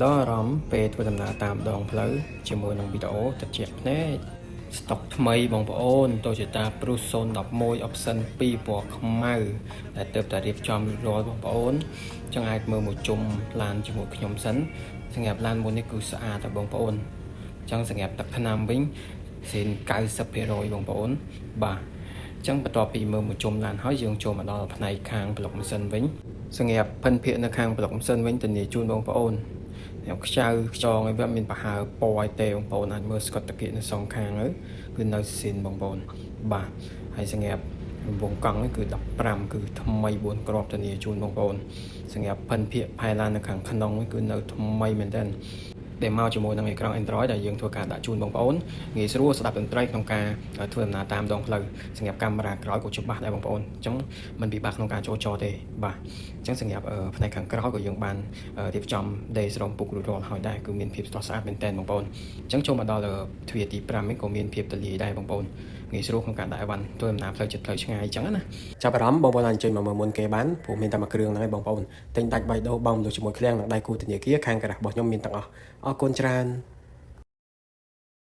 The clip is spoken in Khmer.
ដល់អារម្មណ៍ពេលធ្វើដំណើរតាមដងផ្លូវជាមួយនឹងវីដេអូត្រជាក់ភ្នែកស្តុកថ្មីបងប្អូន Toyota Prius 011 Option 2 ពណ៌ខ្មៅដែលទើបតែរៀបចំរួចរាល់បងប្អូនចង់អាចមើលមួយជុំឡានជាមួយខ្ញុំសិនសម្រាប់ឡានមួយនេះគឺស្អាតតែបងប្អូនចង់សម្រាប់ទឹកថ្នាំវិញស៊ីន 90% បងប្អូនបាទចឹងបន្ទាប់ពីមើលមួយជុំឡានហើយយើងចូលមកដល់ផ្នែកខាងប្លុកម៉ាស៊ីនវិញសម្រាប់ភិនភាគនៅខាងប្លុកម៉ាស៊ីនវិញធានាជូនបងប្អូនខ្ចៅខ្យងឲ្យវាមានប្រហើពណ៌ឲ្យទេបងប្អូនអាចមើលស្កុតតាគៀកនៅសងខាងគឺនៅស៊ីនបងប្អូនបាទហើយសម្រាប់វងកង់នេះគឺ15គឺថ្មី4គ្រាប់ធានាជូនបងប្អូនសម្រាប់ភិនភាគផែឡាននៅខាងក្នុងគឺនៅថ្មីមែនទែនដែលមកជាមួយនឹងអេក្រង់ Android ដែលយើងធ្វើការដាក់ជូនបងប្អូនងាយស្រួលស្ដាប់តន្ត្រីក្នុងការធ្វើដំណើរតាមដងផ្លូវសម្រាប់កាមេរ៉ាក្រោយក៏ច្បាស់ដែរបងប្អូនអញ្ចឹងมันពិបាកក្នុងការចូលចតទេបាទអញ្ចឹងសម្រាប់ផ្នែកខាងក្រោយក៏យើងបានរៀបចំដេស្រោមពុករួចរាល់ហើយដែរគឺមានភាពស្រស់ស្អាតមែនទែនបងប្អូនអញ្ចឹងចូលមកដល់ទ្វារទី5នេះក៏មានភាពទលាយដែរបងប្អូនងាយស្រួលក្នុងការដាក់អីវ៉ាន់ធ្វើដំណើរផ្លូវចិត្តផ្លូវឆ្ងាយអញ្ចឹងណាចាប់អារម្មណ៍បងប្អូនអាចអញ្ជើញមកមើលមុនគេបានព្រោះមានតែមួយគ្រឿងហ្នឹងឯងបងប្អូនទិញដាច់បៃដូរបងទៅជាមួយឃ្លាំងនិងដៃគូធនាគារខាងការ៉ាស់របស់ខ្ញុំមានទាំងអស់អរគុណច្រើន